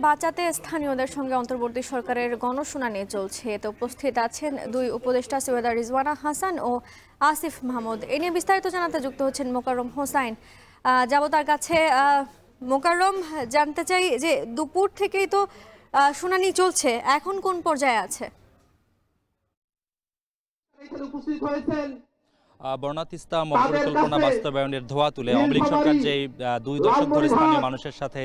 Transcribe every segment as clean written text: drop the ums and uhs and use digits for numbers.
বাঁচাতে স্থানীয়দের সঙ্গে অন্তর্বর্তী সরকারের গণশুনানি চলছে। এতে উপস্থিত আছেন দুই উপদেষ্টা সৈয়দা রিজওয়ানা হাসান ও আসিফ মাহমুদ। এ নিয়ে বিস্তারিত জানাতে যুক্ত হচ্ছেন মোকাররম হোসাইন। যাব তার কাছে। মোকাররম, জানতে চাই যে দুপুর থেকেই তো শুনানি চলছে, এখন কোন পর্যায়ে আছে? বর্ণা তিস্তা মহাপরিকল্পনা বাস্তবায়নের ধোয়া তুলে আওয়ামী লীগ সরকার যে 2 দশক ধরে স্থানীয় মানুষের সাথে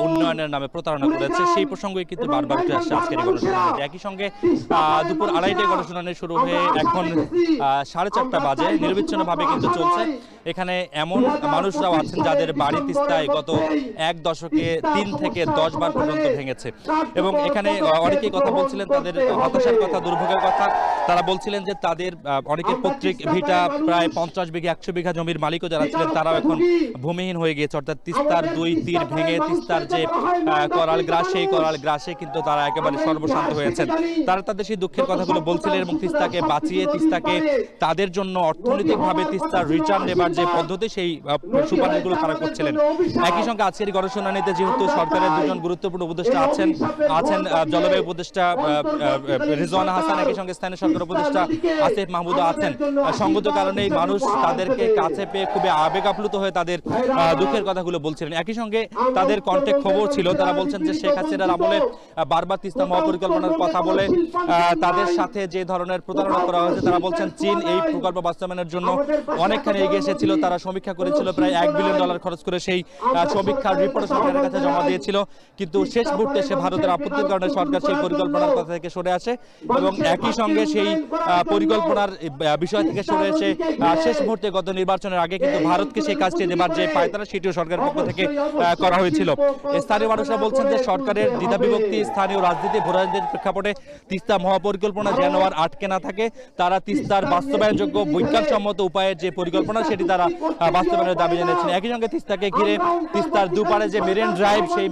উন্নয়নের নামে প্রতারণা করেছে, সেই প্রসঙ্গে কিন্তু বারবার উঠে আসছে আজকের এই গণশুনানিতে। একই সঙ্গে দুপুর 2:30টায় গণশুনানি শুরু হয়ে এখন 4:30 বাজে নিরবিচ্ছিন্নভাবে কিন্তু চলছে। এখানে এমন মানুষরাও আছেন যাদের বাড়ি তিস্তায় গত 1 দশকে 3 থেকে 10 বার পর্যন্ত ভেঙেছে, এবং এখানে অনেকেই কথা বলছিলেন তাদের হতাশার কথা, দুর্ভোগের কথা। তারা বলছিলেন যে তাদের অনেকের পৈতৃক ভিটা প্রায় 50 বিঘা 100 বিঘা জমির মালিকও যারা ছিলেন তারাও এখন ভূমিহীন হয়ে গিয়েছে। অর্থাৎ তিস্তার 2 তীর ভেঙে তিস্তার যে করাল গ্রাস, সেই করাল গ্রাসে কিন্তু তারা একেবারে সর্বশান্ত হয়েছেন। তারা তাদের সেই দুঃখের কথাগুলো বলছিলেন এবং তিস্তাকে বাঁচিয়ে তিস্তাকে তাদের জন্য অর্থনৈতিকভাবে তিস্তার রিটার্ন নেবার যে পদ্ধতি, সেই সুপারিশগুলো তারা করছিলেন। একই সঙ্গে আজকের গণশুনানিতে যেহেতু সরকারের দুজন গুরুত্বপূর্ণ উপদেষ্টা আছেন জলবায়ু উপদেষ্টা রিজওয়ানা হাসান, একই সঙ্গে স্থানীয় সরকার উপদেষ্টা আসিফ মাহমুদ আছেন। সঙ্গত কারণেই মানুষ তাদেরকে কাছে পেয়ে খুবই আবেগ আপ্লুত হয়ে তাদের দুঃখের কথাগুলো বলছিলেন। একই সঙ্গে তাদের কণ্ঠে খবর ছিল, তারা বলছেন যে শেখ হাসিনার আমলে বারবার তিস্তা মহাপরিকল্পনার কথা বলে তাদের সাথে যে ধরনের প্রতারণা করা হয়েছে, তারা বলছেন চীন এই প্রকল্প বাস্তবায়নের জন্য অনেকখানি এগিয়ে এসেছিল। তারা সমীক্ষা করেছিল, প্রায় $1 বিলিয়ন খরচ করে সেই সমীক্ষার রিপোর্ট সরকারের কাছে জমা দিয়েছিল, কিন্তু শেষ মুহূর্তে সে ভারতের আপত্তির কারণে সরকার সেই পরিকল্পনার কথা থেকে সরে আসে এবং একই সঙ্গে সেই পরিকল্পনার বিষয় থেকে সরে এসে শেষ মুহূর্তে গত নির্বাচনের আগে কিন্তু ভারতকে সেই কাজটি দেবার যে পায়তারা, সেটিও সরকারের পক্ষ থেকে করা হয়েছিল। স্থানীয় মানুষরা বলছেন যে সরকারের দ্বিধাবিভক্তি, স্থানীয় রাজনীতি, ভূ রাজনীতির প্রেক্ষাপটে তিস্তা মহাপরিকল্পনা যেন আর আটকে না থাকে, তারা তিস্তার বাস্তবায়নযোগ্য বৈজ্ঞানিকসম্মত উপায়ের যে পরিকল্পনা, সেটি তারা বাস্তবায়নের দাবি জানিয়েছেন। একই সঙ্গে তিস্তাকে ঘিরে তিস্তার দুপারে যে মেরিন ড্রাইভ, সেই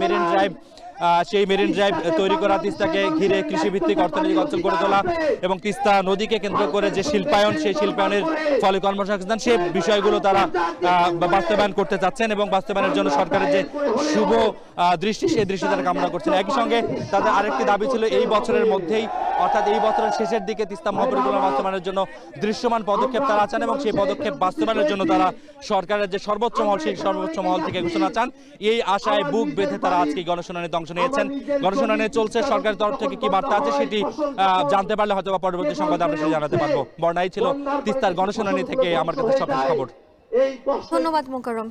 মেরিন ড্রাইভ তৈরি করা, তিস্তাকে ঘিরে কৃষিভিত্তিক অর্থনৈতিক অঞ্চল গড়ে তোলা এবং তিস্তা নদীকে কেন্দ্র করে যে শিল্পায়ন, সেই শিল্পায়নের ফলে কর্মসংস্থান, সেই বিষয়গুলো তারা বাস্তবায়ন করতে চাচ্ছেন এবং বাস্তবায়নের জন্য সরকারের যে শুভ দৃষ্টি, সেই দৃষ্টি তারা কামনা করছেন। একই সঙ্গে তাদের আরেকটি দাবি ছিল এই বছরের মধ্যেই, অর্থাৎ এই বছরের শেষের দিকে তিস্তা মহাপরিকল্পনা বাস্তবায়নের জন্য দৃশ্যমান পদক্ষেপ তারা চান এবং সেই পদক্ষেপ বাস্তবায়নের জন্য তারা সরকারের যে সর্বোচ্চ মহল, সেই সর্বোচ্চ মহল থেকে ঘোষণা চান। এই আশায় বুক বেঁধে তারা আজকে গণশুনানিতে অংশ নিয়েছেন। গণশুনানি চলছে, সরকারের তরফ থেকে কি বার্তা আছে সেটি জানতে পারলে হয়তো পরবর্তী সংবাদ আমরা সেটা জানাতে পারবো। বর্ণাই ছিল তিস্তার গণশুনানি থেকে আমার কাছে সবশেষ খবর। ধন্যবাদ মোকাররম।